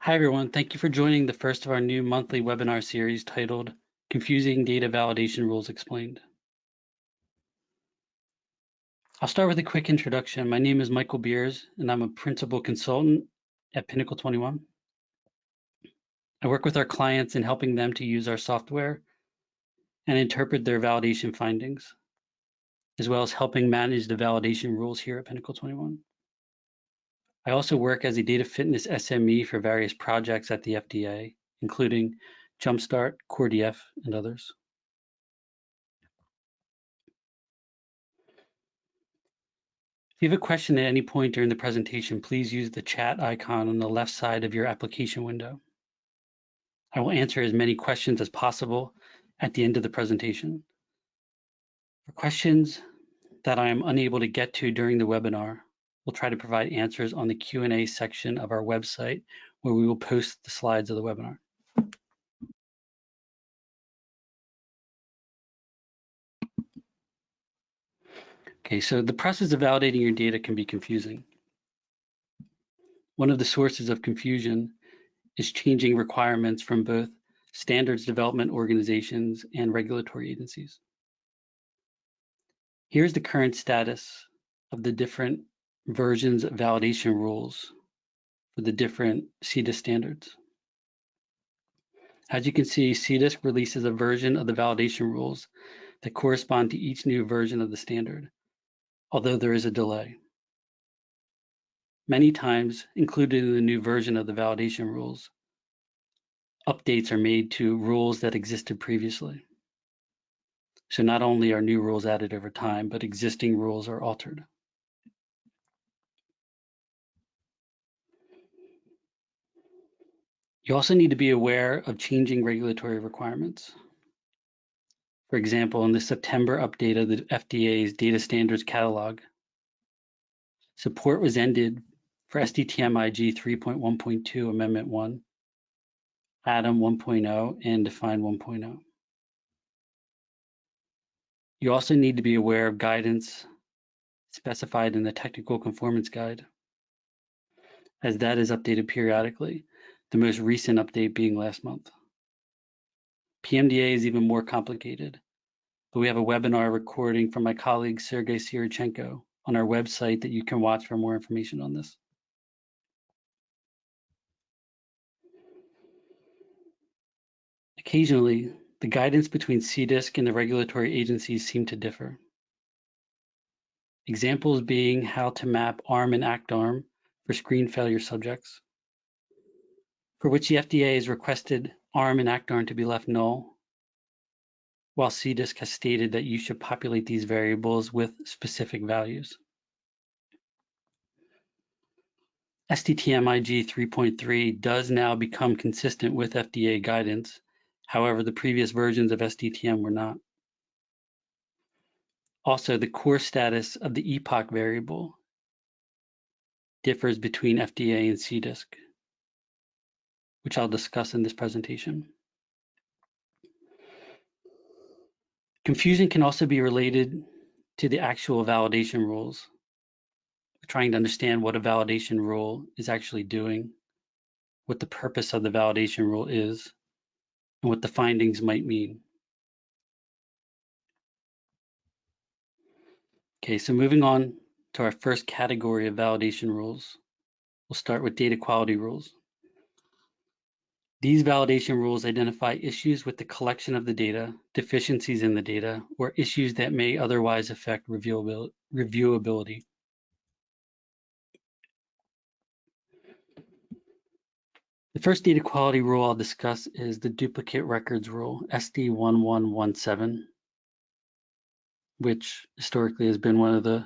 Hi, everyone. Thank you for joining the first of our new monthly webinar series titled Confusing Data Validation Rules Explained. I'll start with a quick introduction. My name is Michael Beers, and I'm a principal consultant at Pinnacle 21. I work with our clients in helping them to use our software and interpret their validation findings, as well as helping manage the validation rules here at Pinnacle 21. I also work as a data fitness SME for various projects at the FDA, including Jumpstart, CoreDF, and others. If you have a question at any point during the presentation, please use the chat icon on the left side of your application window. I will answer as many questions as possible at the end of the presentation. For questions that I am unable to get to during the webinar, we'll try to provide answers on the Q&A section of our website, where we will post the slides of the webinar. Okay, so the process of validating your data can be confusing. One of the sources of confusion is changing requirements from both standards development organizations and regulatory agencies. Here's the current status of the different versions of validation rules for the different CDISC standards. As you can see, CDISC releases a version of the validation rules that correspond to each new version of the standard, although there is a delay. Many times, included in the new version of the validation rules, updates are made to rules that existed previously. So not only are new rules added over time, but existing rules are altered. You also need to be aware of changing regulatory requirements. For example, in the September update of the FDA's Data Standards Catalog, support was ended for SDTM-IG 3.1.2 Amendment 1, Atom 1.0, and Define 1.0. You also need to be aware of guidance specified in the Technical Conformance Guide, as that is updated periodically, the most recent update being last month. PMDA is even more complicated, but we have a webinar recording from my colleague Sergey Sirichenko on our website that you can watch for more information on this. Occasionally, the guidance between CDISC and the regulatory agencies seem to differ. Examples being how to map ARM and ACT-ARM for screen failure subjects, for which the FDA has requested ARM and ACT-ARM to be left null, while CDISC has stated that you should populate these variables with specific values. SDTM-IG 3.3 does now become consistent with FDA guidance. However, the previous versions of SDTM were not. Also, the core status of the epoch variable differs between FDA and CDISC, which I'll discuss in this presentation. Confusion can also be related to the actual validation rules. We're trying to understand what a validation rule is actually doing, what the purpose of the validation rule is, and what the findings might mean. Okay, so moving on to our first category of validation rules, we'll start with data quality rules. These validation rules identify issues with the collection of the data, deficiencies in the data, or issues that may otherwise affect reviewability. The first data quality rule I'll discuss is the duplicate records rule, SD1117, which historically has been one of the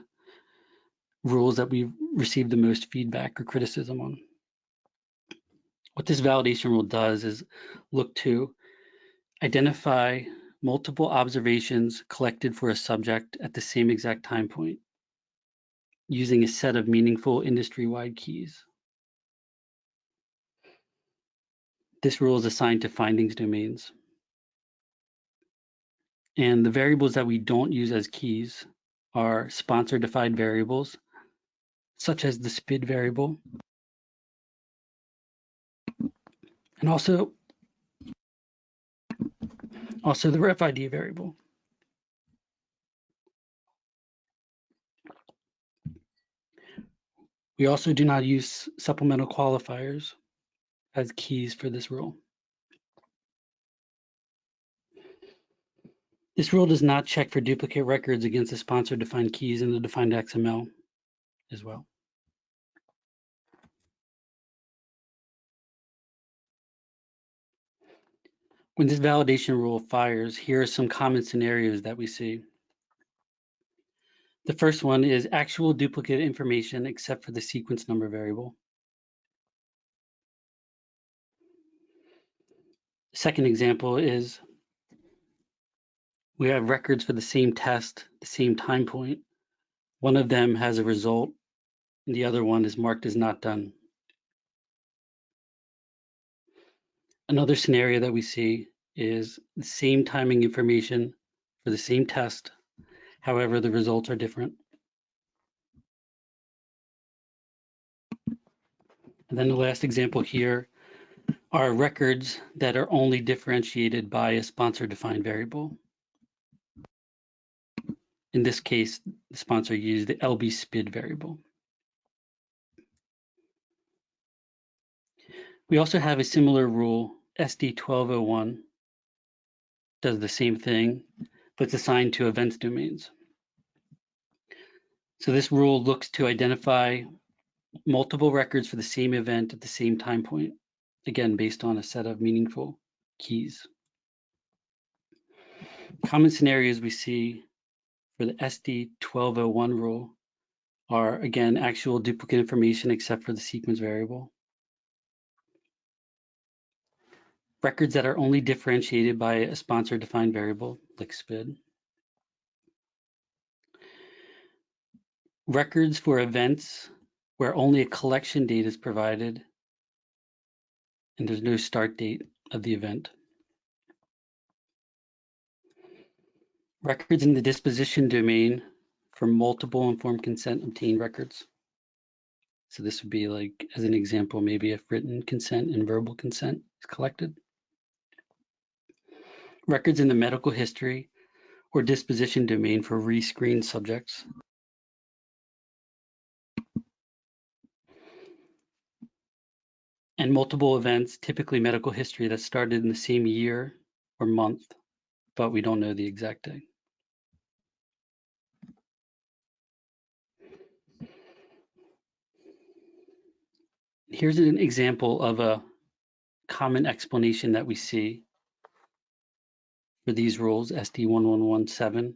rules that we've received the most feedback or criticism on. What this validation rule does is look to identify multiple observations collected for a subject at the same exact time point using a set of meaningful industry-wide keys. This rule is assigned to findings domains. And the variables that we don't use as keys are sponsor-defined variables, such as the SPID variable, and also the ref ID variable. We also do not use supplemental qualifiers as keys for this rule. This rule does not check for duplicate records against the sponsor-defined keys in the defined XML as well. When this validation rule fires, here are some common scenarios that we see. The first one is actual duplicate information except for the sequence number variable. The second example is we have records for the same test, the same time point. One of them has a result and the other one is marked as not done. Another scenario that we see is the same timing information for the same test. However, the results are different. And then the last example here are records that are only differentiated by a sponsor-defined variable. In this case, the sponsor used the LB SPID variable. We also have a similar rule, SD1201 does the same thing, but it's assigned to events domains. So this rule looks to identify multiple records for the same event at the same time point, again, based on a set of meaningful keys. Common scenarios we see for the SD1201 rule are, again, actual duplicate information except for the sequence variable. Records that are only differentiated by a sponsor-defined variable, like SPID. Records for events where only a collection date is provided and there's no start date of the event. Records in the disposition domain for multiple informed consent obtained records. So this would be like, as an example, maybe if written consent and verbal consent is collected. Records in the medical history or disposition domain for rescreened subjects. And multiple events, typically medical history that started in the same year or month, but we don't know the exact day. Here's an example of a common explanation that we see for these rules, SD1117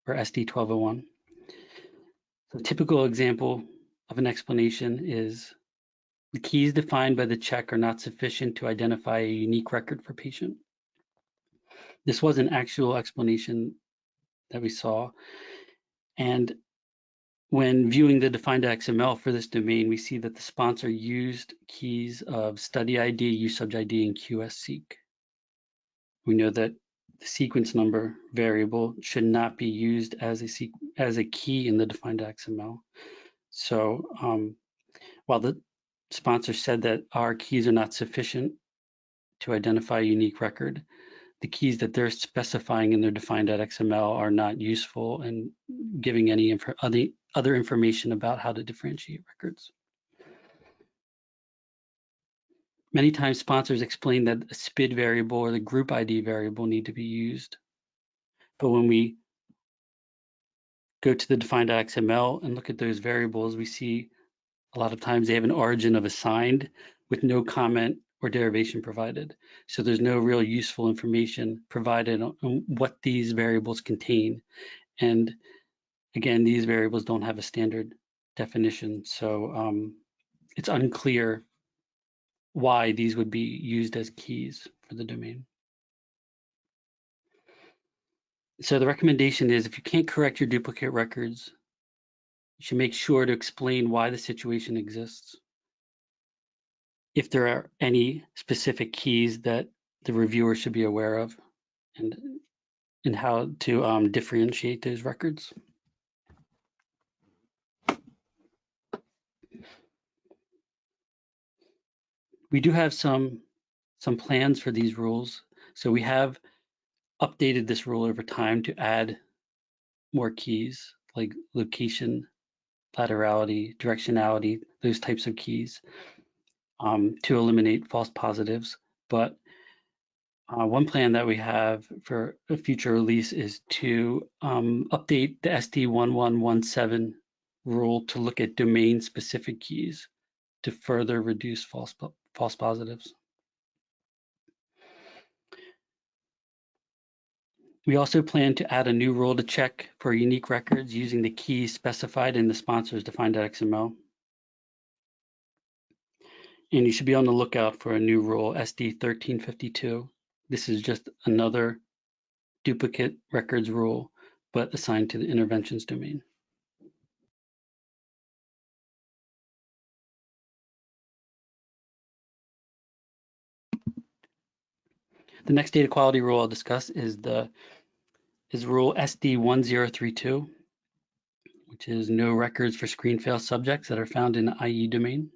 or SD1201. So a typical example of an explanation is the keys defined by the check are not sufficient to identify a unique record for patient. This was an actual explanation that we saw. And when viewing the defined XML for this domain, we see that the sponsor used keys of study ID, USubj ID, and QSSeq. We know that the sequence number variable should not be used as a key in the defined XML. So while the sponsor said that our keys are not sufficient to identify a unique record, the keys that they're specifying in their define.xml are not useful in giving any other information about how to differentiate records. Many times sponsors explain that a SPID variable or the group ID variable need to be used. But when we go to the define.xml and look at those variables, we see a lot of times they have an origin of assigned with no comment or derivation provided. So there's no real useful information provided on what these variables contain. And again, these variables don't have a standard definition. So it's unclear why these would be used as keys for the domain. So the recommendation is if you can't correct your duplicate records, you should make sure to explain why the situation exists. If there are any specific keys that the reviewer should be aware of, and how to differentiate those records. We do have some plans for these rules. So we have updated this rule over time to add more keys like location, laterality, directionality, those types of keys to eliminate false positives. But one plan that we have for a future release is to update the SD1117 rule to look at domain-specific keys to further reduce false positives. We also plan to add a new rule to check for unique records using the keys specified in the sponsor's define.xml. And you should be on the lookout for a new rule, SD1352. This is just another duplicate records rule, but assigned to the interventions domain. The next data quality rule I'll discuss is rule SD1032, which is no records for screen fail subjects that are found in the IE domain.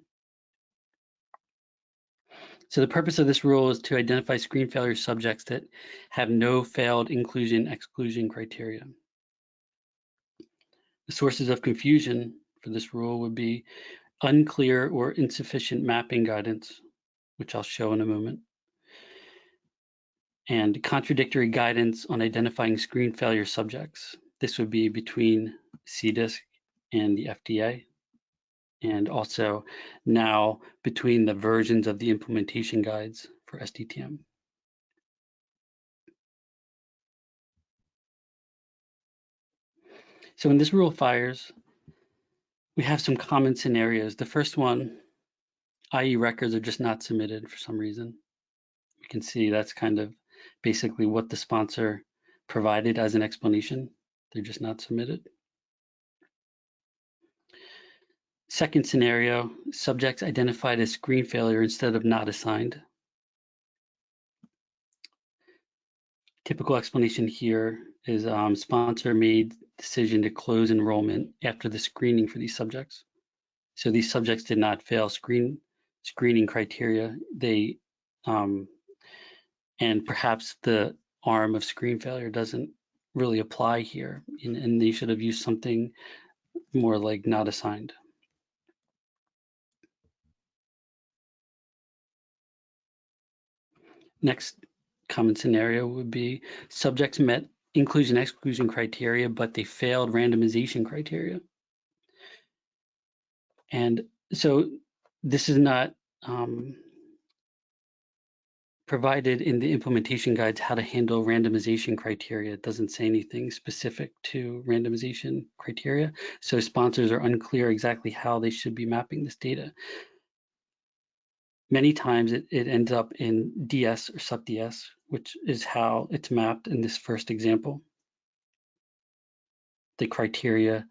So the purpose of this rule is to identify screen failure subjects that have no failed inclusion/exclusion criteria. The sources of confusion for this rule would be unclear or insufficient mapping guidance, which I'll show in a moment, and contradictory guidance on identifying screen failure subjects. This would be between CDISC and the FDA, and also now between the versions of the implementation guides for SDTM. So when this rule fires, we have some common scenarios. The first one, IE records are just not submitted for some reason. You can see that's kind of basically what the sponsor provided as an explanation. They're just not submitted. Second scenario, subjects identified as screen failure instead of not assigned. Typical explanation here is sponsor made decision to close enrollment after the screening for these subjects. So these subjects did not fail screening criteria. They and perhaps the arm of screen failure doesn't really apply here, and they should have used something more like not assigned. Next common scenario would be subjects met inclusion/exclusion criteria, but they failed randomization criteria. And so this is not provided in the implementation guides how to handle randomization criteria. It doesn't say anything specific to randomization criteria. So sponsors are unclear exactly how they should be mapping this data. Many times it ends up in DS or sub-DS, which is how it's mapped in this first example. The criteria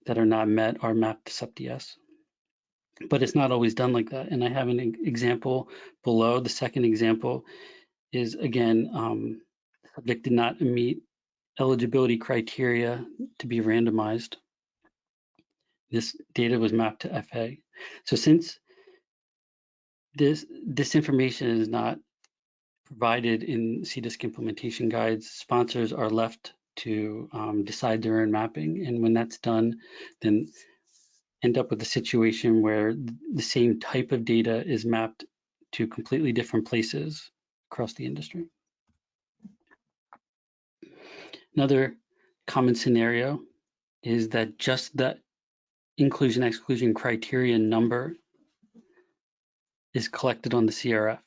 that are not met are mapped to sub-DS. But it's not always done like that. And I have an example below. The second example is, again, the subject did not meet eligibility criteria to be randomized. This data was mapped to FA. So since this information is not provided in CDISC implementation guides, sponsors are left to decide their own mapping. And when that's done, then end up with a situation where the same type of data is mapped to completely different places across the industry. Another common scenario is that just the inclusion/exclusion criteria number is collected on the CRF.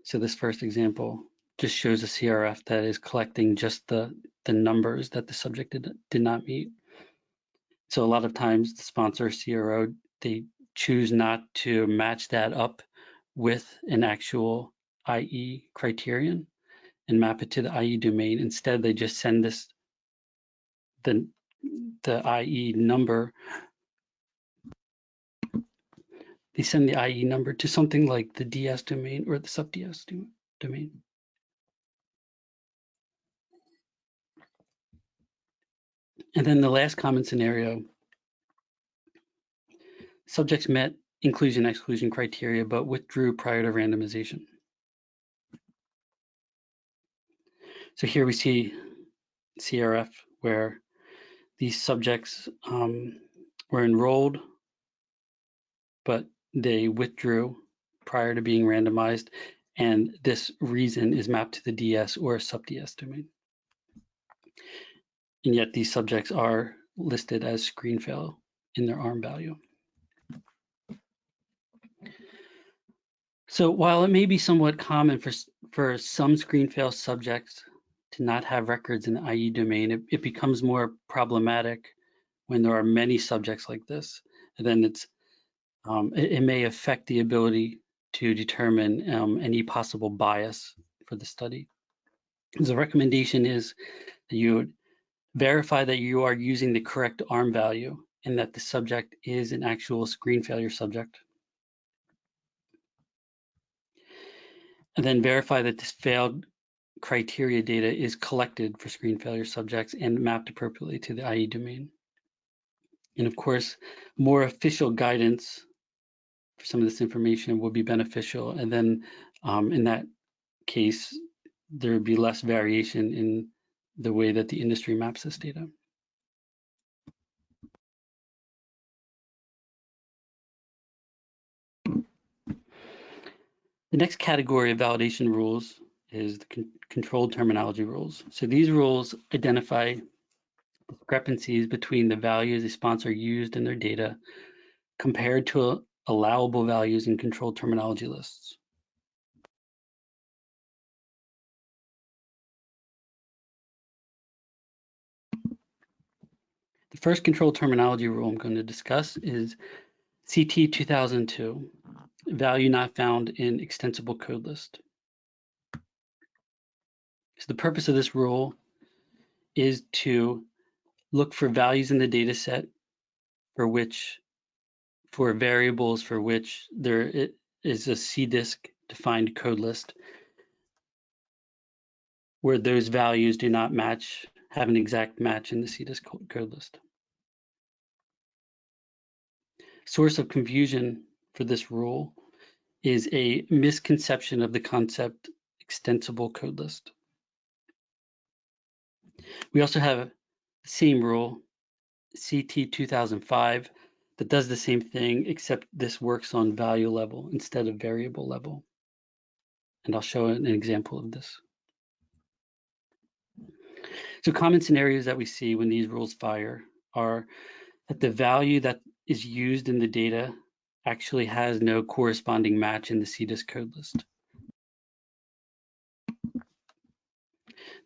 So this first example just shows a CRF that is collecting just the numbers that the subject did not meet. So a lot of times the sponsor CRO, they choose not to match that up with an actual IE criterion and map it to the IE domain. Instead, they just send the IE number. They send the IE number to something like the DS domain or the sub-DS domain. And then the last common scenario, subjects met inclusion-exclusion criteria, but withdrew prior to randomization. So here we see CRF where these subjects were enrolled, but they withdrew prior to being randomized, and this reason is mapped to the DS or sub-DS domain. And yet these subjects are listed as screen fail in their ARM value. So while it may be somewhat common for some screen fail subjects to not have records in the IE domain, it becomes more problematic when there are many subjects like this. And then it may affect the ability to determine any possible bias for the study. The recommendation is that you would verify that you are using the correct ARM value and that the subject is an actual screen failure subject. And then verify that this failed criteria data is collected for screen failure subjects and mapped appropriately to the IE domain. And of course, more official guidance for some of this information would be beneficial. And then in that case, there would be less variation in the way that the industry maps this data. The next category of validation rules is the controlled terminology rules. So these rules identify discrepancies between the values a sponsor used in their data compared to allowable values in controlled terminology lists. The first controlled terminology rule I'm going to discuss is CT 2002, value not found in extensible code list. So the purpose of this rule is to look for values in the data set for variables for which there is a CDISC defined code list where those values do not have an exact match in the CDISC code list. Source of confusion for this rule is a misconception of the concept extensible code list. We also have the same rule, CT 2005, that does the same thing, except this works on value level instead of variable level. And I'll show an example of this. So common scenarios that we see when these rules fire are that the value that is used in the data actually has no corresponding match in the CDISC code list.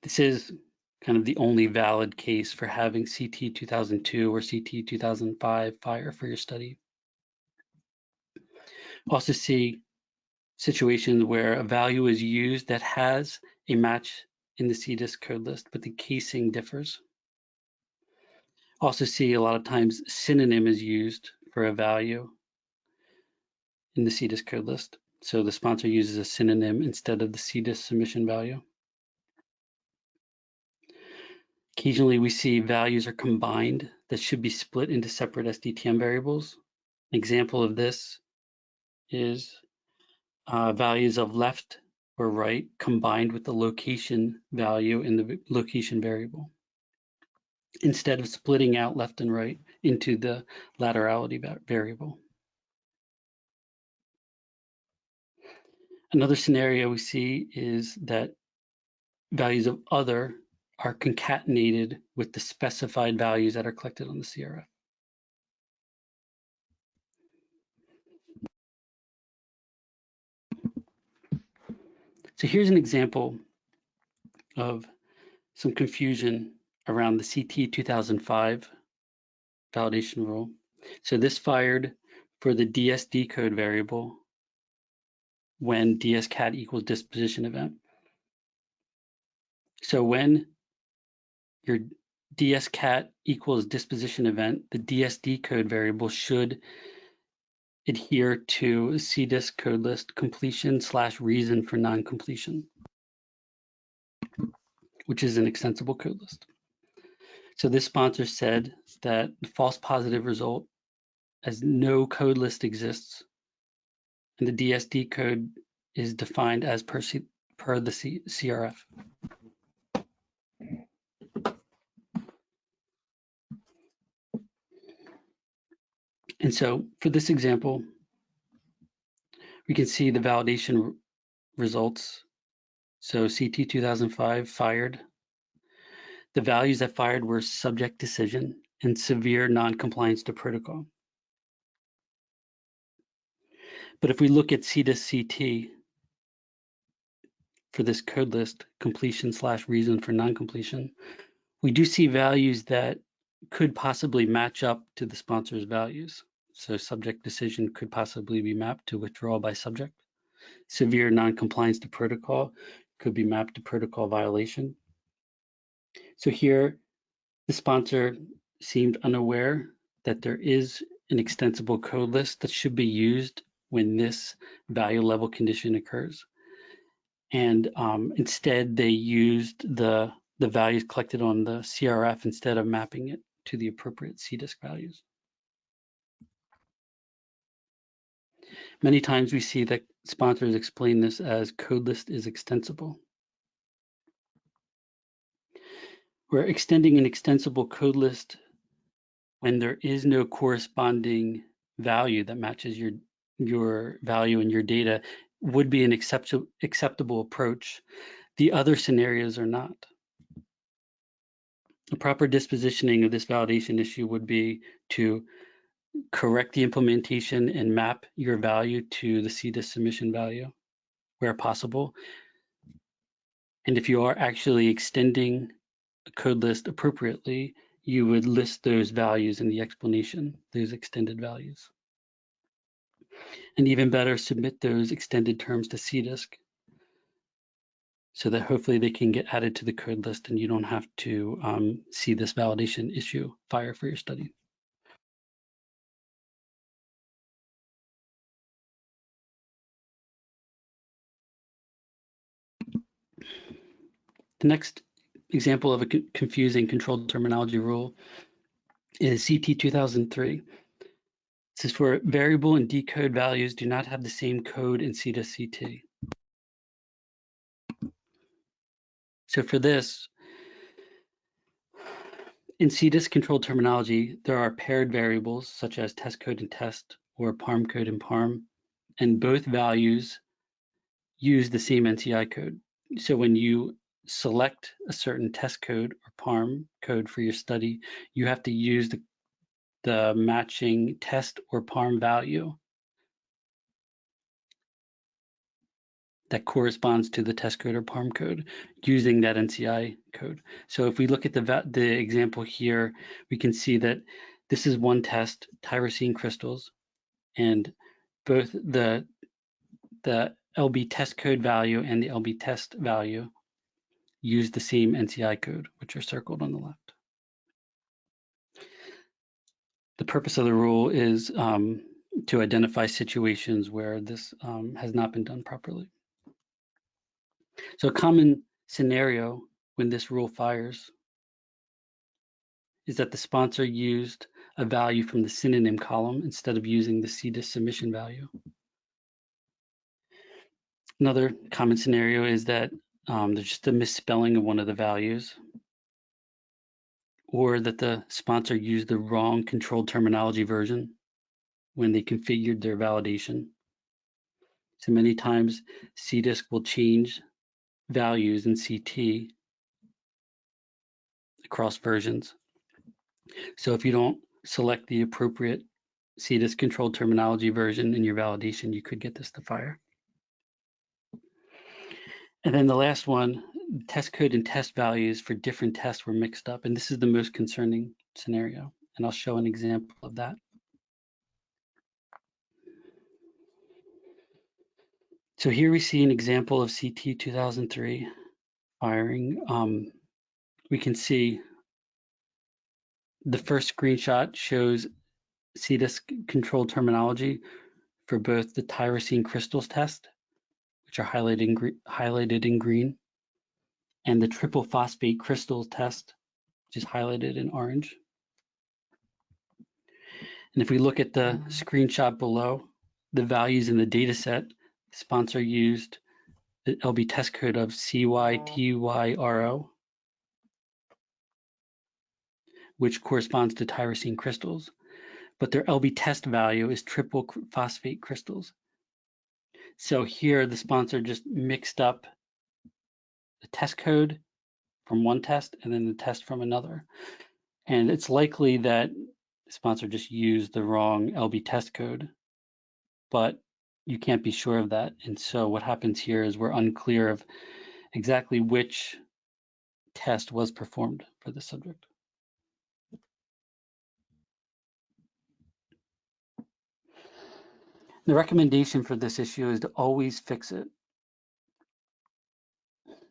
This is kind of the only valid case for having CT 2002 or CT 2005 fire for your study. Also see situations where a value is used that has a match in the CDISC code list, but the casing differs. Also see a lot of times synonym is used for a value in the CDISC code list. So the sponsor uses a synonym instead of the CDISC submission value. Occasionally we see values are combined that should be split into separate SDTM variables. An example of this is values of left or right combined with the location value in the location variable, instead of splitting out left and right into the laterality variable. Another scenario we see is that values of other are concatenated with the specified values that are collected on the CRF. So here's an example of some confusion around the CT 2005 validation rule. So this fired for the DSD code variable when dscat equals disposition event. So when your dscat equals disposition event, the DSD code variable should adhere to CDISC code list completion / reason for non-completion, which is an extensible code list. So this sponsor said that the false positive result as no code list exists, and the DSD code is defined as per the CRF. And so for this example, we can see the validation results. So CT 2005 fired. The values that fired were subject decision and severe non-compliance to protocol. But if we look at CT for this code list, completion/reason for non-completion, we do see values that could possibly match up to the sponsor's values. So subject decision could possibly be mapped to withdrawal by subject. Severe non-compliance to protocol could be mapped to protocol violation. So here, the sponsor seemed unaware that there is an extensible code list that should be used when this value level condition occurs. And instead, they used the values collected on the CRF instead of mapping it to the appropriate CDISC values. Many times we see that sponsors explain this as code list is extensible. We're extending an extensible code list when there is no corresponding value that matches your value in your data would be an acceptable approach. The other scenarios are not. A proper dispositioning of this validation issue would be to correct the implementation and map your value to the CDISC submission value where possible. And if you are actually extending a code list appropriately, you would list those values in the explanation, those extended values. And even better, submit those extended terms to CDISC so that hopefully they can get added to the code list and you don't have to see this validation issue fire for your study. The next example of a confusing controlled terminology rule is CT 2003. It says for variable and decode values do not have the same code in CDISC CT. So for this, in CDISC controlled terminology, there are paired variables such as test code and test or parm code and parm, and both values use the same NCI code. So when you select a certain test code or parm code for your study, you have to use the matching test or parm value that corresponds to the test code or parm code using that NCI code. So if we look at the example here, we can see that this is one test, tyrosine crystals, and both the LB test code value and the LB test value use the same NCI code, which are circled on the left. The purpose of the rule is to identify situations where this has not been done properly. So a common scenario when this rule fires is that the sponsor used a value from the synonym column instead of using the CDISC submission value. Another common scenario is that there's just a misspelling of one of the values, or that the sponsor used the wrong controlled terminology version when they configured their validation. So many times CDISC will change values in CT across versions. So if you don't select the appropriate CDISC controlled terminology version in your validation, you could get this to fire. And then the last one, test code and test values for different tests were mixed up. And this is the most concerning scenario. And I'll show an example of that. So here we see an example of CT 2003 firing. We can see the first screenshot shows CDISC controlled terminology for both the tyrosine crystals test, which are highlighted in green, and the triple phosphate crystals test, which is highlighted in orange. And if we look at the screenshot below, the values in the data set, the sponsor used the LB test code of CYTYRO, which corresponds to tyrosine crystals, but their LB test value is triple phosphate crystals. So here the sponsor just mixed up the test code from one test and then the test from another. And it's likely that the sponsor just used the wrong LB test code, but you can't be sure of that. And so what happens here is we're unclear of exactly which test was performed for the subject. The recommendation for this issue is to always fix it.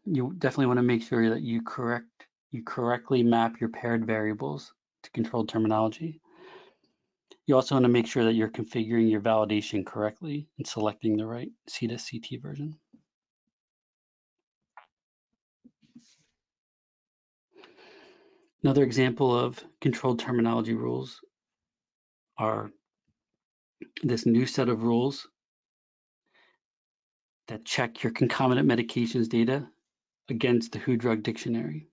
You definitely want to make sure that you correctly map your paired variables to controlled terminology. You also want to make sure that you're configuring your validation correctly and selecting the right C2CT version. Another example of controlled terminology rules are this new set of rules that check your concomitant medications data against the WHO drug dictionary.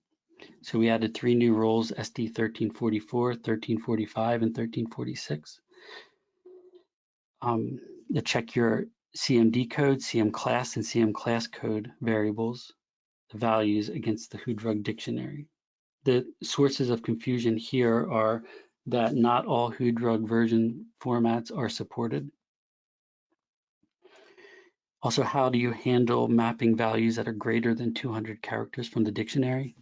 So we added 3 new rules, SD 1344, 1345, and 1346. To check your CMD code, CM class, and CM class code variables, the values against the WHO drug dictionary. The sources of confusion here are that not all WHO drug version formats are supported. Also, how do you handle mapping values that are greater than 200 characters from the dictionary?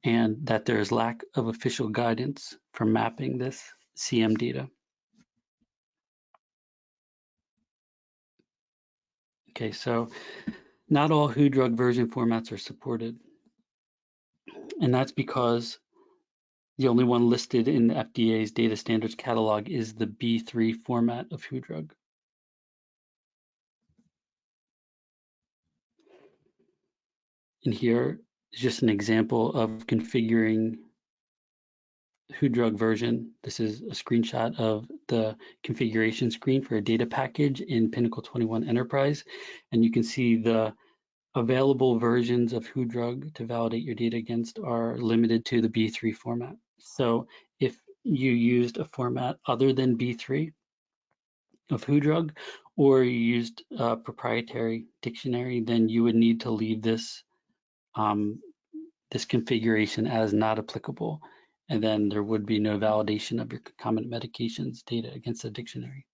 And that there is lack of official guidance for mapping this CM data. Okay, so not all WHO drug version formats are supported. And that's because the only one listed in the FDA's data standards catalog is the B3 format of WHO drug. And here is just an example of configuring WHO drug version. This is a screenshot of the configuration screen for a data package in Pinnacle 21 Enterprise. And you can see the available versions of WHO drug to validate your data against are limited to the B3 format. So if you used a format other than B3 of WHO drug, or you used a proprietary dictionary, then you would need to leave this this configuration as not applicable, and then there would be no validation of your concomitant medications data against the dictionary.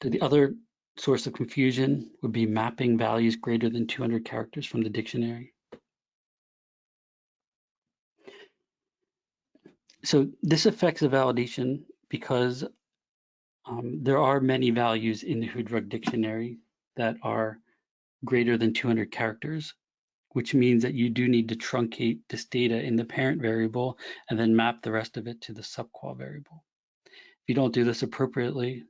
So the other source of confusion would be mapping values greater than 200 characters from the dictionary. So this affects the validation because there are many values in the WHO drug dictionary that are greater than 200 characters, which means that you do need to truncate this data in the parent variable and then map the rest of it to the subqual variable. If you don't do this appropriately,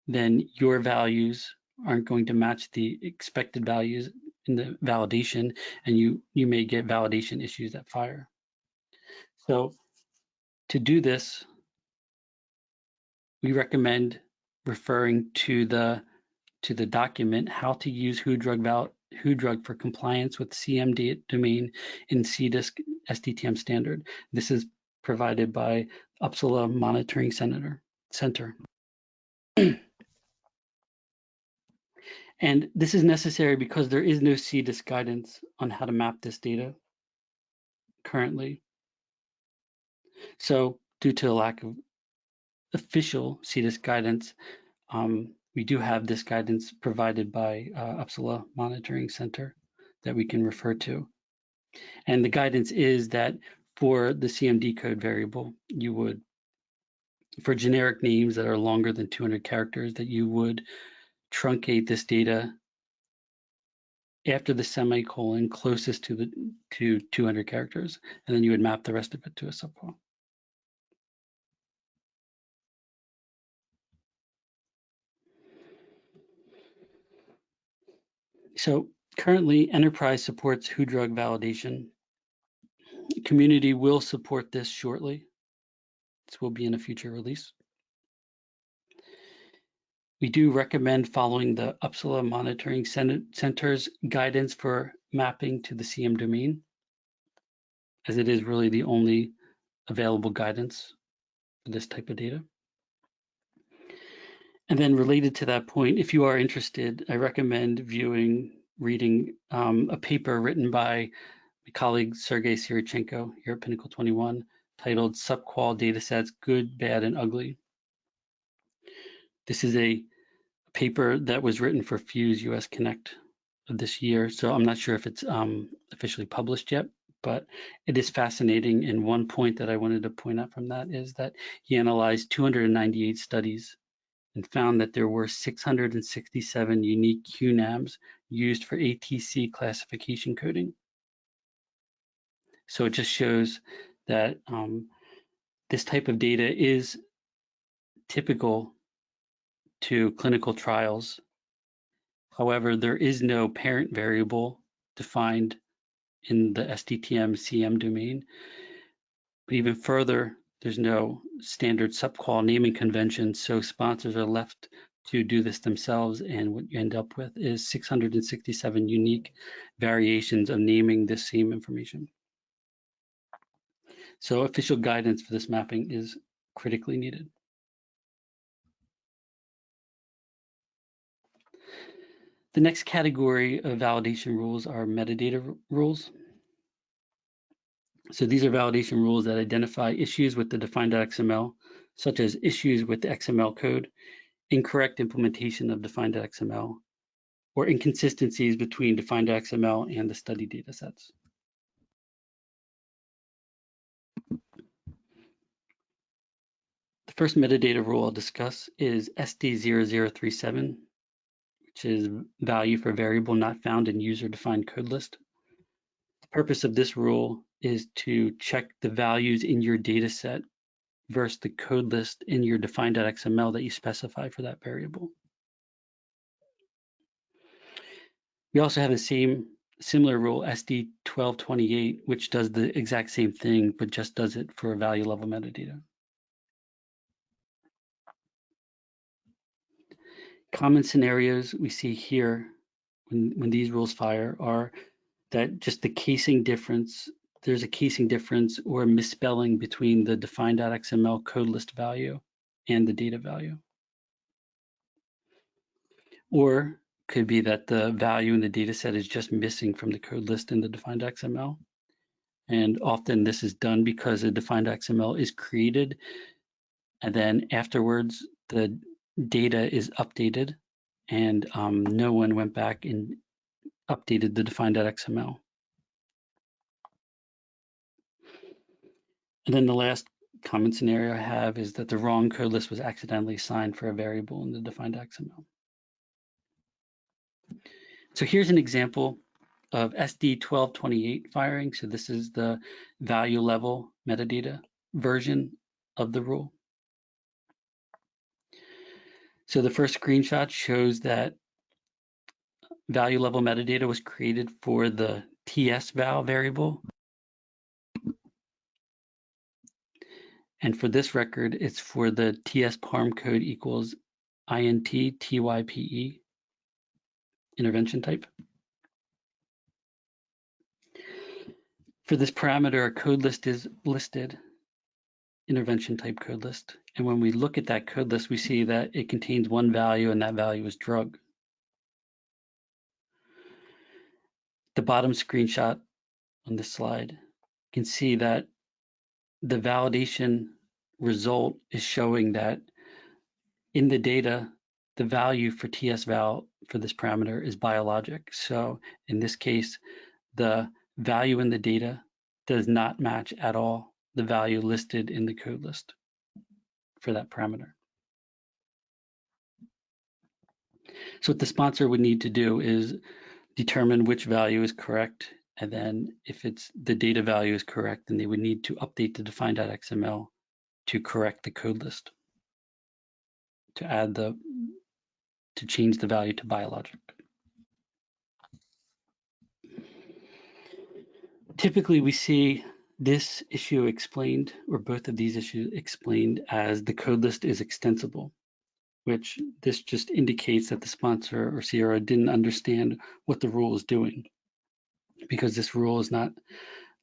then your values aren't going to match the expected values in the validation, and you may get validation issues that fire. So to do this, we recommend referring to the document how to use WHO drug for compliance with CM domain in CDISC SDTM standard. This is provided by Uppsala Monitoring Center. And this is necessary because there is no CDISC guidance on how to map this data currently. So due to a lack of official CDISC guidance, we do have this guidance provided by Uppsala Monitoring Center that we can refer to. And the guidance is that for the CMD code variable, you would, for generic names that are longer than 200 characters, that you would truncate this data after the semicolon closest to 200 characters, and then you would map the rest of it to a subqual. So currently, enterprise supports WHO drug validation. Community will support this shortly. This will be in a future release. We do recommend following the Uppsala Monitoring Center's guidance for mapping to the CM domain, as it is really the only available guidance for this type of data. And then related to that point, if you are interested, I recommend reading a paper written by my colleague Sergey Sirichenko here at Pinnacle 21, titled Subqual Datasets, Good, Bad, and Ugly. This is a paper that was written for Fuse US Connect of this year, so I'm not sure if it's officially published yet, but it is fascinating. And one point that I wanted to point out from that is that he analyzed 298 studies and found that there were 667 unique QNAMs used for ATC classification coding. So it just shows that this type of data is typical to clinical trials. However, there is no parent variable defined in the SDTM CM domain. But even further, there's no standard subqual naming convention, so sponsors are left to do this themselves, and what you end up with is 667 unique variations of naming this same information. So official guidance for this mapping is critically needed. The next category of validation rules are metadata rules. So these are validation rules that identify issues with the define.xml, such as issues with the XML code, incorrect implementation of define.xml, or inconsistencies between define.xml and the study datasets. The first metadata rule I'll discuss is SD0037, which is value for variable not found in user-defined code list. The purpose of this rule is to check the values in your dataset versus the code list in your define.xml that you specify for that variable. We also have the similar rule, SD1228, which does the exact same thing, but just does it for value level metadata. Common scenarios we see here when these rules fire are that just the casing difference, there's a casing difference or misspelling between the define.xml code list value and the data value. Or could be that the value in the data set is just missing from the code list in the define.xml. And often this is done because the define.xml is created and then afterwards the data is updated and no one went back and updated the define.xml. And then the last common scenario I have is that the wrong code list was accidentally assigned for a variable in the define.xml. So here's an example of SD1228 firing. So this is the value level metadata version of the rule. So the first screenshot shows that value level metadata was created for the TS-val variable. And for this record, it's for the TS parm code equals int type intervention type. For this parameter, a code list is listed, intervention type code list. And when we look at that code list, we see that it contains one value and that value is drug. The bottom screenshot on this slide, you can see that the validation result is showing that in the data, the value for TS-val for this parameter is biologic. So in this case, the value in the data does not match at all the value listed in the code list for that parameter. So what the sponsor would need to do is determine which value is correct, and then if it's the data value is correct, then they would need to update the define.xml to correct the code list, to change the value to biologic. Typically, we see this issue explained, or both of these issues explained, as the code list is extensible, which this just indicates that the sponsor or CRO didn't understand what the rule is doing, because this rule is not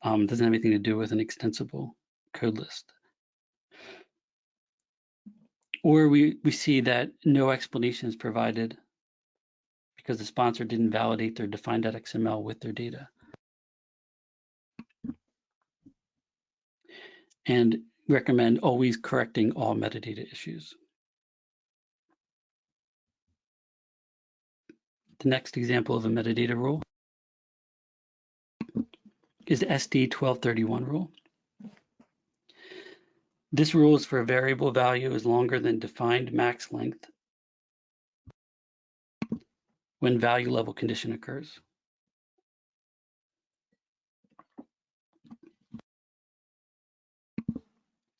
doesn't have anything to do with an extensible code list. Or we see that no explanation is provided because the sponsor didn't validate their define.xml with their data. And recommend always correcting all metadata issues. The next example of a metadata rule is the SD 1231 rule. This rule is for a variable value is longer than defined max length when value level condition occurs.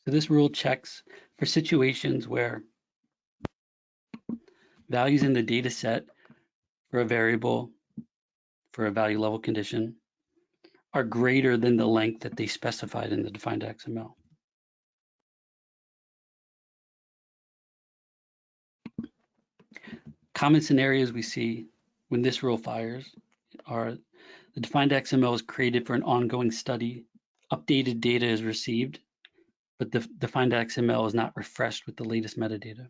So this rule checks for situations where values in the data set for a variable for a value level condition are greater than the length that they specified in the defined XML. Common scenarios we see when this rule fires are the defined XML is created for an ongoing study, updated data is received, but the defined XML is not refreshed with the latest metadata.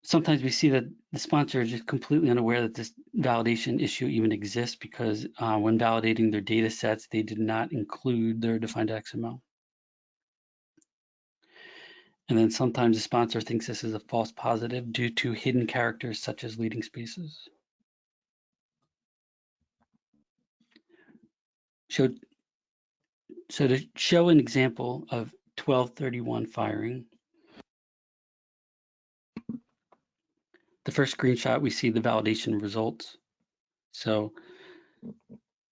Sometimes we see that the sponsor is just completely unaware that this validation issue even exists because when validating their data sets, they did not include their defined XML. And then sometimes the sponsor thinks this is a false positive due to hidden characters such as leading spaces. So to show an example of 1231 firing, the first screenshot, we see the validation results. So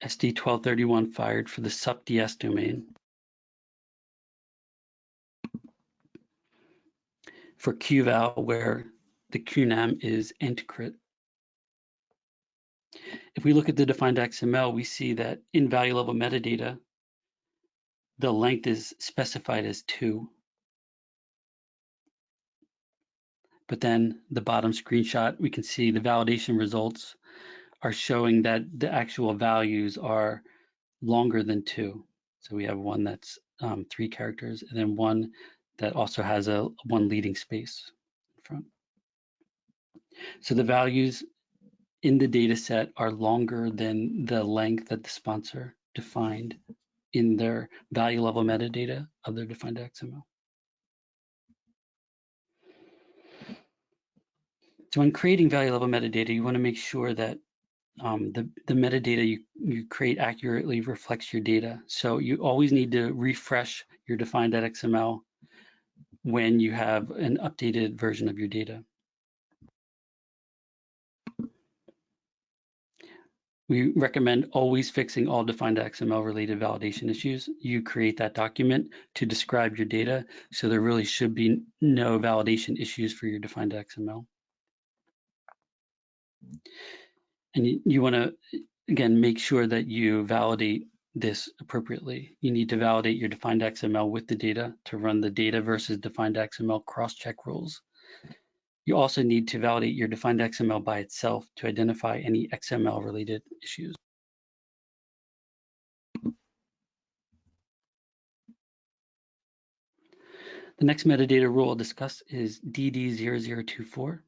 SD 1231 fired for the SUP-DS domain. For QVal, where the QNAM is entcrit. If we look at the defined XML, we see that in value level metadata, the length is specified as 2. But then the bottom screenshot, we can see the validation results are showing that the actual values are longer than 2. So we have one that's 3 characters and then one that also has a 1 leading space in front. So the values in the data set are longer than the length that the sponsor defined in their value level metadata of their defined XML. So when creating value level metadata, you want to make sure that the metadata you create accurately reflects your data. So you always need to refresh your defined XML when you have an updated version of your data. We recommend always fixing all defined XML related validation issues. You create that document to describe your data, so there really should be no validation issues for your defined XML. And you want to, again, make sure that you validate this appropriately. You need to validate your defined XML with the data to run the data versus defined XML cross-check rules. You also need to validate your defined XML by itself to identify any XML related issues. The next metadata rule I'll discuss is DD0024.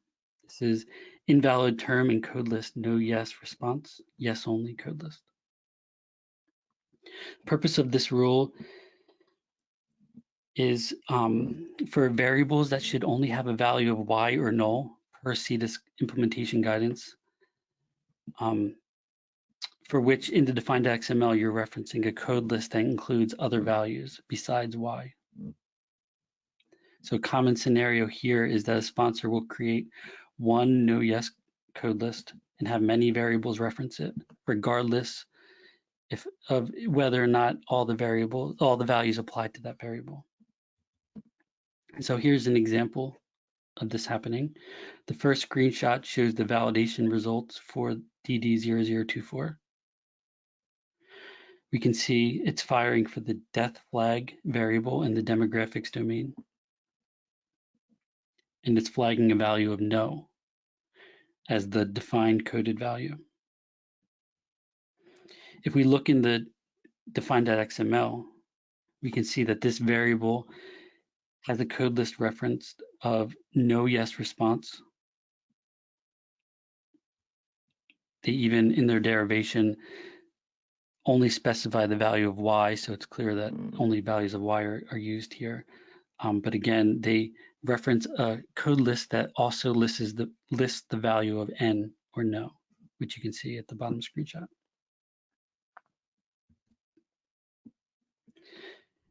This is invalid term in code list, no yes response, yes only code list. Purpose of this rule is for variables that should only have a value of y or null per CDISC implementation guidance, for which in the defined XML you're referencing a code list that includes other values besides y. So a common scenario here is that a sponsor will create one no yes code list and have many variables reference it, regardless of whether or not all the values apply to that variable. And so here's an example of this happening. The first screenshot shows the validation results for DD0024. We can see it's firing for the death flag variable in the demographics domain. And it's flagging a value of no as the defined coded value. If we look in the define.xml, we can see that this variable has a code list reference of no yes response. They even, in their derivation, only specify the value of y, so it's clear that only values of y are used here. But again, they reference a code list that also lists the value of n or no, which you can see at the bottom screenshot.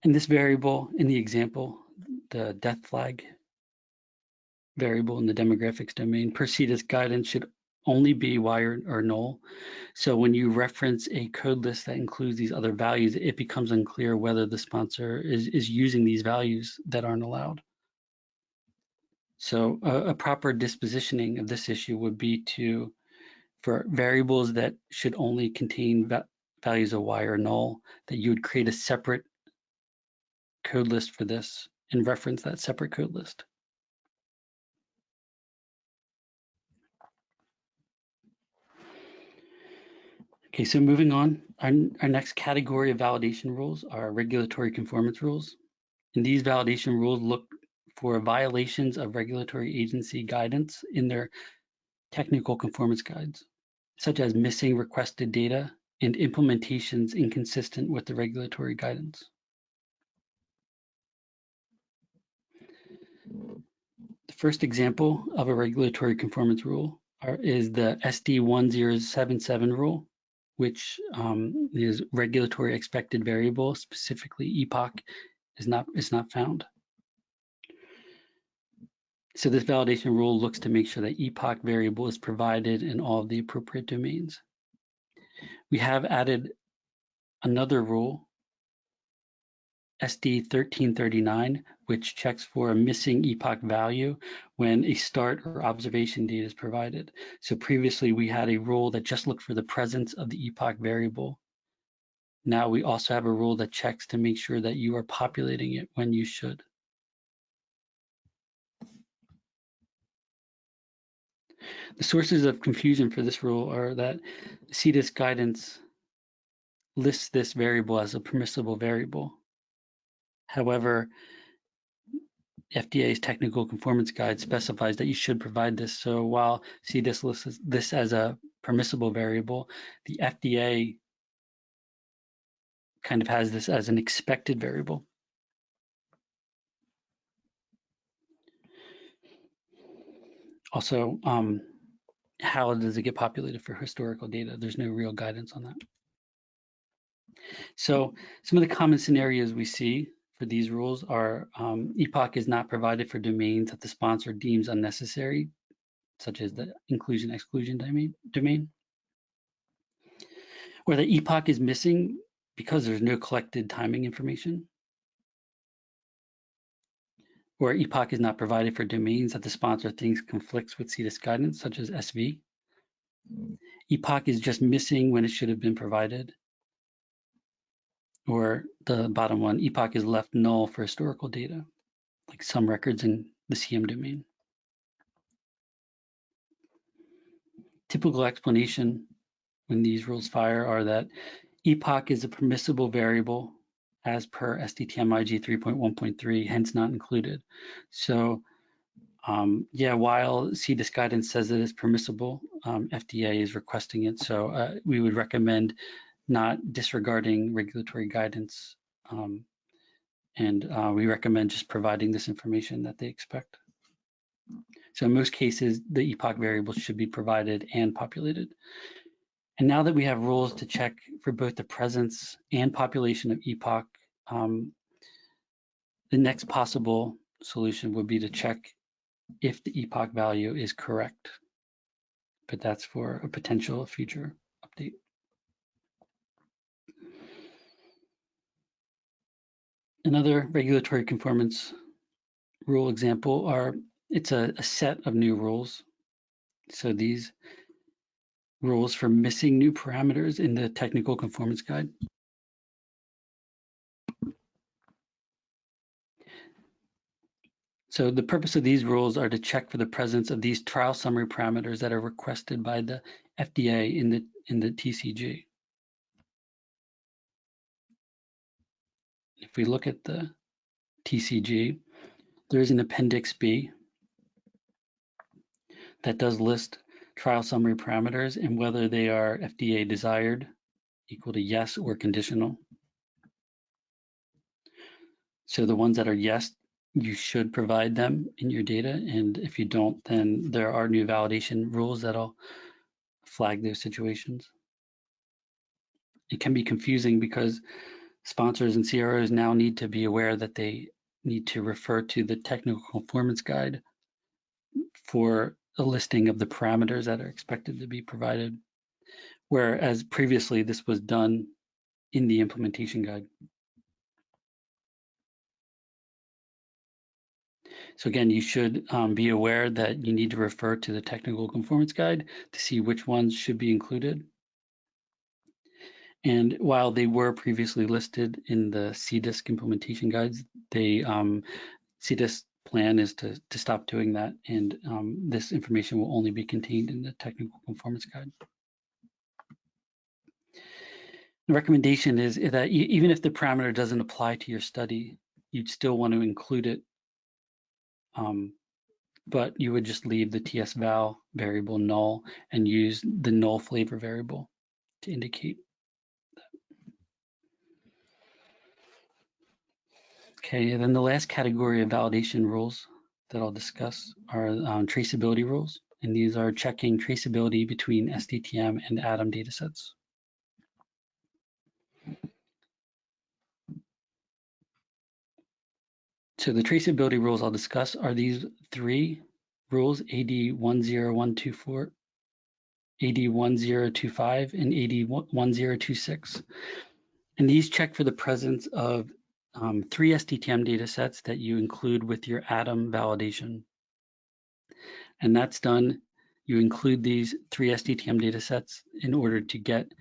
And this variable in the example, the death flag variable in the demographics domain, per CDIS guidance should only be y or null. So when you reference a code list that includes these other values, it becomes unclear whether the sponsor is using these values that aren't allowed. So a proper dispositioning of this issue would be for variables that should only contain values of y or null, that you would create a separate code list for this and reference that separate code list. Okay, so moving on, our next category of validation rules are regulatory conformance rules. And these validation rules look for violations of regulatory agency guidance in their technical conformance guides, such as missing requested data and implementations inconsistent with the regulatory guidance. The first example of a regulatory conformance rule is the SD1077 rule, which is regulatory expected variable, specifically epoch, is not found. So this validation rule looks to make sure that epoch variable is provided in all of the appropriate domains. We have added another rule, SD1339, which checks for a missing epoch value when a start or observation date is provided. So previously we had a rule that just looked for the presence of the epoch variable. Now we also have a rule that checks to make sure that you are populating it when you should. The sources of confusion for this rule are that CDIS guidance lists this variable as a permissible variable. However, FDA's technical conformance guide specifies that you should provide this. So while CDIS lists this as a permissible variable, the FDA kind of has this as an expected variable. Also, how does it get populated for historical data? There's no real guidance on that. So some of the common scenarios we see for these rules are epoch is not provided for domains that the sponsor deems unnecessary, such as the inclusion-exclusion domain, or the epoch is missing because there's no collected timing information, or epoch is not provided for domains that the sponsor thinks conflicts with CDIS guidance, such as SV. Epoch is just missing when it should have been provided. Or the bottom one, epoch is left null for historical data, like some records in the CM domain. Typical explanation when these rules fire are that epoch is a permissible variable as per SDTM-IG 3.1.3, hence not included. So yeah, while CDIS guidance says it is permissible, FDA is requesting it. So we would recommend not disregarding regulatory guidance. And we recommend just providing this information that they expect. So in most cases, the epoch variables should be provided and populated. And now that we have rules to check for both the presence and population of epoch, the next possible solution would be to check if the epoch value is correct. But that's for a potential future update. Another regulatory conformance rule example are it's a set of new rules. So these rules for missing new parameters in the technical conformance guide. So the purpose of these rules are to check for the presence of these trial summary parameters that are requested by the FDA in the TCG. If we look at the TCG, there is an Appendix B that does list trial summary parameters and whether they are FDA desired, equal to yes, or conditional. So the ones that are yes, you should provide them in your data, and if you don't, then there are new validation rules that'll flag those situations. It can be confusing because sponsors and CROs now need to be aware that they need to refer to the technical conformance guide for a listing of the parameters that are expected to be provided, whereas previously this was done in the implementation guide. So again, you should be aware that you need to refer to the technical conformance guide to see which ones should be included. And while they were previously listed in the CDISC implementation guides, they CDISC plan is to stop doing that, and this information will only be contained in the technical conformance guide. The recommendation is that even if the parameter doesn't apply to your study, you'd still want to include it, but you would just leave the TSVal variable null and use the null flavor variable to indicate that. Okay, and then the last category of validation rules that I'll discuss are traceability rules, and these are checking traceability between SDTM and ATOM datasets. So the traceability rules I'll discuss are these three rules, AD10124, AD1025, and AD1026. And these check for the presence of 3 SDTM datasets that you include with your ATOM validation. And that's done, you include these 3 SDTM datasets in order to get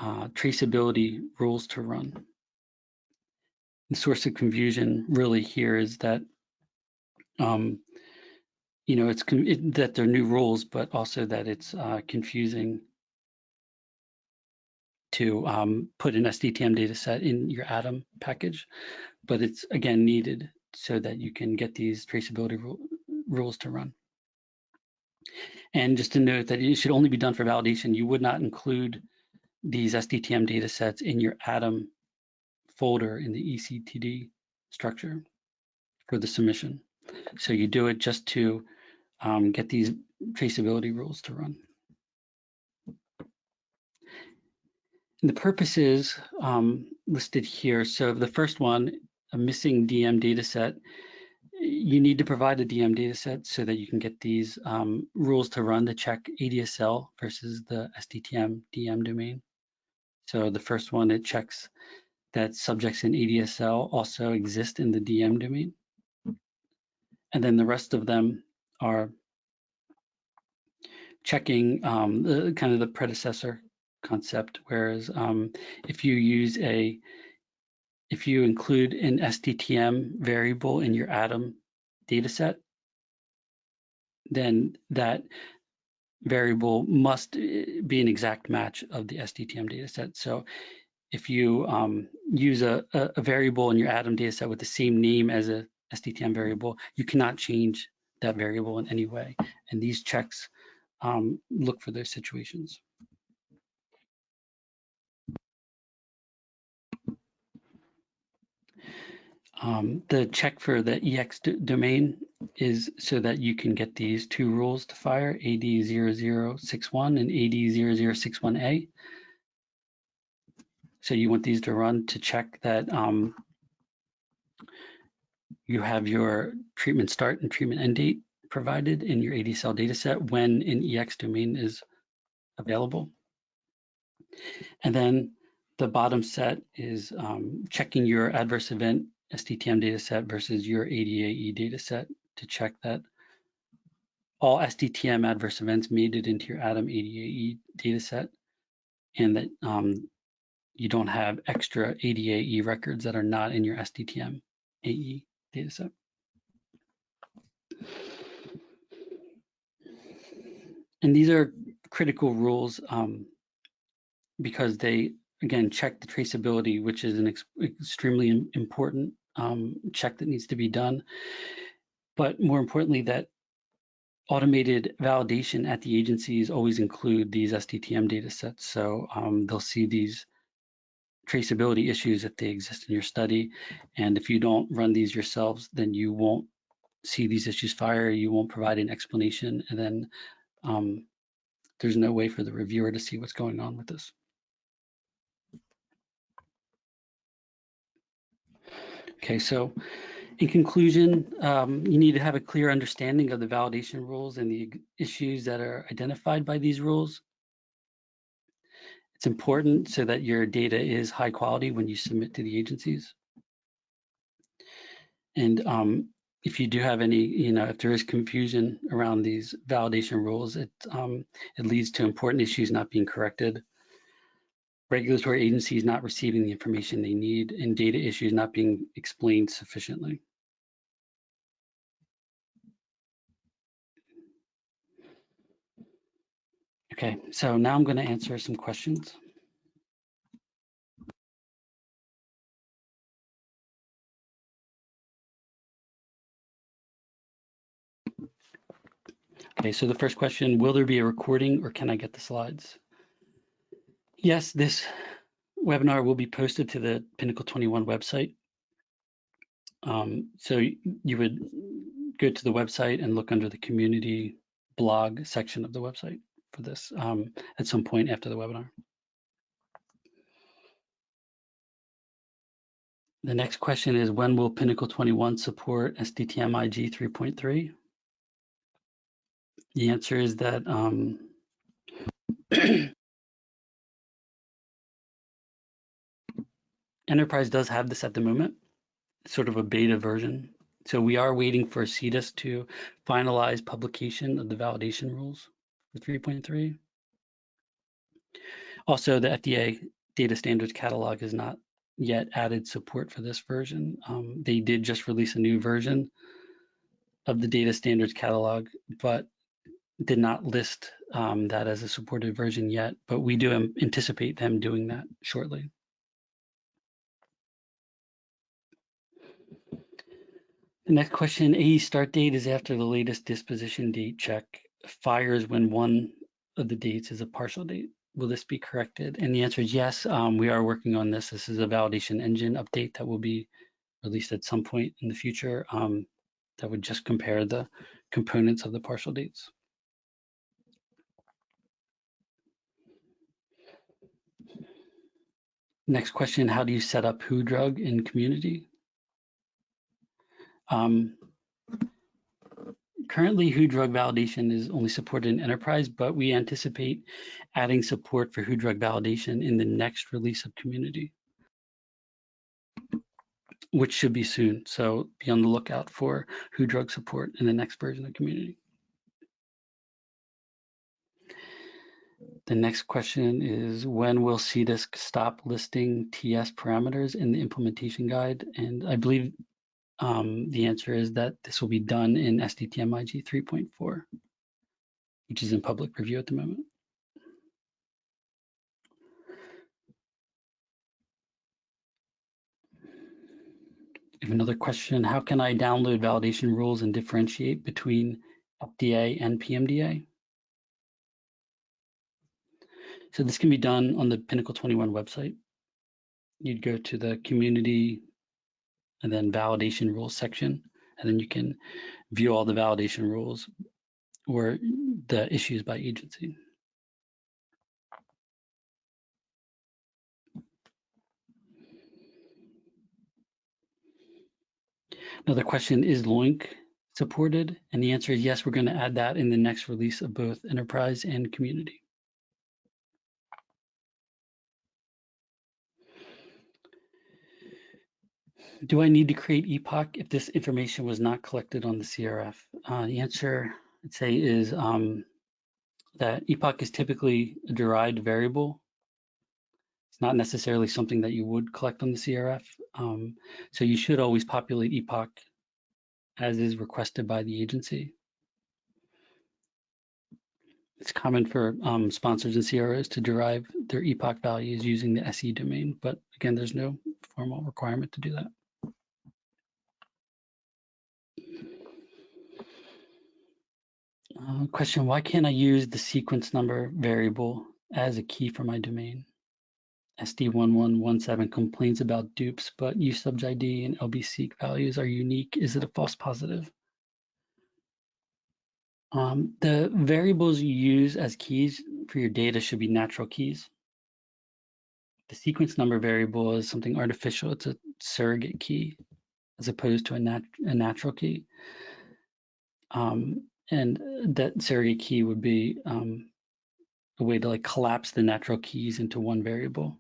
traceability rules to run. The source of confusion really here is that you know, that they're new rules, but also that it's confusing to put an SDTM data set in your ATOM package, but it's again needed so that you can get these traceability rules to run. And just to note that it should only be done for validation. You would not include these SDTM data sets in your ATOM folder in the ECTD structure for the submission. So you do it just to get these traceability rules to run. And the purpose is listed here. So the first one, a missing DM data set, you need to provide a DM data set so that you can get these rules to run to check ADSL versus the SDTM DM domain. So the first one, it checks that subjects in ADSL also exist in the DM domain. And then the rest of them are checking the kind of the predecessor concept, whereas if you include an SDTM variable in your ATOM dataset, then that variable must be an exact match of the SDTM dataset. So if you use a variable in your ATOM dataset with the same name as a SDTM variable, you cannot change that variable in any way. And these checks look for those situations. The check for the EX domain is so that you can get these 2 rules to fire, AD0061 and AD0061A. So you want these to run to check that you have your treatment start and treatment end date provided in your ADSL dataset when an EX domain is available. And then the bottom set is checking your adverse event SDTM dataset versus your ADAE dataset to check that all SDTM adverse events made it into your ADAM ADAE dataset, and that you don't have extra ADAE records that are not in your SDTM AE dataset. And these are critical rules because they, again, check the traceability, which is an extremely important check that needs to be done. But more importantly, that automated validation at the agencies always include these SDTM data sets. So they'll see these traceability issues if they exist in your study. And if you don't run these yourselves, then you won't see these issues fire, you won't provide an explanation, and then there's no way for the reviewer to see what's going on with this. Okay, so in conclusion, you need to have a clear understanding of the validation rules and the issues that are identified by these rules. It's important so that your data is high quality when you submit to the agencies. And if you do have any, if there is confusion around these validation rules, it leads to important issues not being corrected, regulatory agencies not receiving the information they need, and data issues not being explained sufficiently. Okay, so now I'm going to answer some questions. Okay, so the first question, will there be a recording or can I get the slides? Yes, this webinar will be posted to the Pinnacle 21 website. So you would go to the website and look under the community blog section of the website for this at some point after the webinar. The next question is, when will Pinnacle 21 support SDTM IG 3.3? The answer is that Enterprise does have this at the moment, sort of a beta version. So we are waiting for CDIS to finalize publication of the validation rules for 3.3. Also, the FDA Data Standards Catalog has not yet added support for this version. They did just release a new version of the Data Standards Catalog, but did not list that as a supported version yet, but we do anticipate them doing that shortly. The next question, AE start date is after the latest disposition date check fires when one of the dates is a partial date. Will this be corrected? And the answer is yes, we are working on this. This is a validation engine update that will be released at some point in the future that would just compare the components of the partial dates. Next question, how do you set up WHO drug in community? Currently, WHO drug validation is only supported in Enterprise, but we anticipate adding support for WHO drug validation in the next release of Community, which should be soon. So be on the lookout for WHO drug support in the next version of Community. The next question is, when will CDISC stop listing TS parameters in the implementation guide? And I believe the answer is that this will be done in SDTM IG 3.4, which is in public review at the moment. I have another question. How can I download validation rules and differentiate between FDA and PMDA? So this can be done on the Pinnacle 21 website. You'd go to the community and then validation rules section, and then you can view all the validation rules or the issues by agency. Another question, is LOINC supported? And the answer is yes, we're going to add that in the next release of both Enterprise and Community. Do I need to create epoch if this information was not collected on the CRF? The answer I'd say is that epoch is typically a derived variable. It's not necessarily something that you would collect on the CRF. So you should always populate epoch as is requested by the agency. It's common for sponsors and CROs to derive their epoch values using the SE domain, but again, there's no formal requirement to do that. Question, why can't I use the sequence number variable as a key for my domain? SD1117 complains about dupes, but uSubjID and LBseq values are unique. Is it a false positive? The variables you use as keys for your data should be natural keys. The sequence number variable is something artificial. It's a surrogate key as opposed to a natural key. And that surrogate key would be a way to like collapse the natural keys into one variable.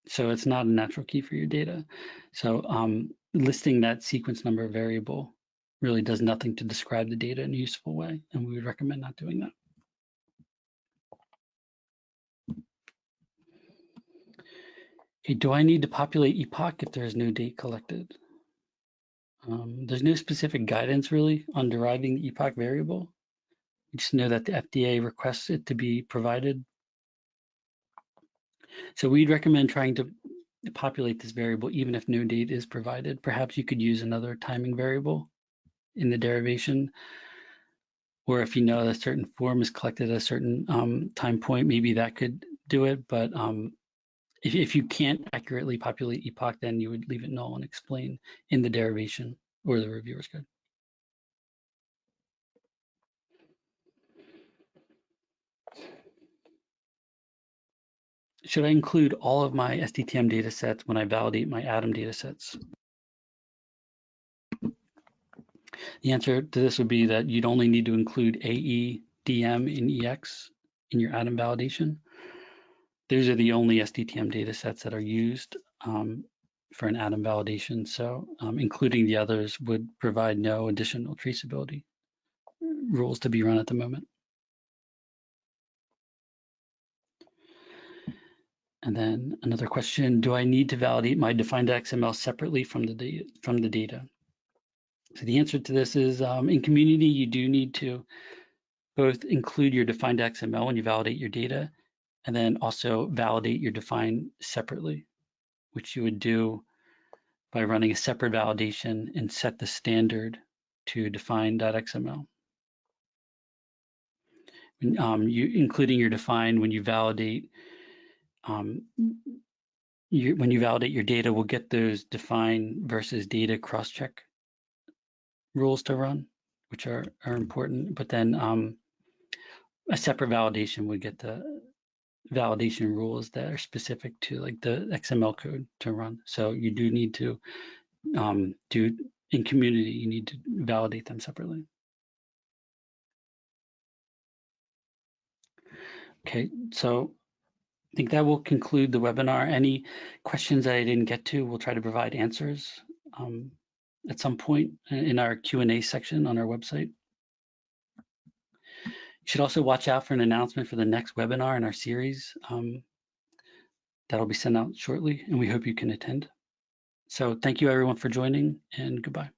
So it's not a natural key for your data. So listing that sequence number variable really does nothing to describe the data in a useful way, and we would recommend not doing that. Okay, do I need to populate epoch if there is no date collected? There's no specific guidance really on deriving the epoch variable. You just know that the FDA requests it to be provided. So we'd recommend trying to populate this variable even if no date is provided. Perhaps you could use another timing variable in the derivation, or if you know that a certain form is collected at a certain time point, maybe that could do it. But if you can't accurately populate epoch, then you would leave it null and explain in the derivation or the reviewer's guide. Should I include all of my SDTM data sets when I validate my ATOM data sets? The answer to this would be that you'd only need to include AE, DM, and EX in your ATOM validation. Those are the only SDTM data sets that are used for an ATOM validation. So including the others would provide no additional traceability rules to be run at the moment. And then another question, do I need to validate my define.xml separately from the data? So the answer to this is in community, you do need to both include your define.xml when you validate your data, and then also validate your define separately, which you would do by running a separate validation and set the standard to define.xml. Including your define when you validate your data, will get those define versus data cross-check rules to run, which are important. But then a separate validation would get the validation rules that are specific to like the XML code to run. So you do need to do in community, you need to validate them separately. Okay, so I think that will conclude the webinar. Any questions that I didn't get to, we'll try to provide answers at some point in our Q&A section on our website. You should also watch out for an announcement for the next webinar in our series. That'll be sent out shortly, and we hope you can attend. So thank you everyone for joining, and goodbye.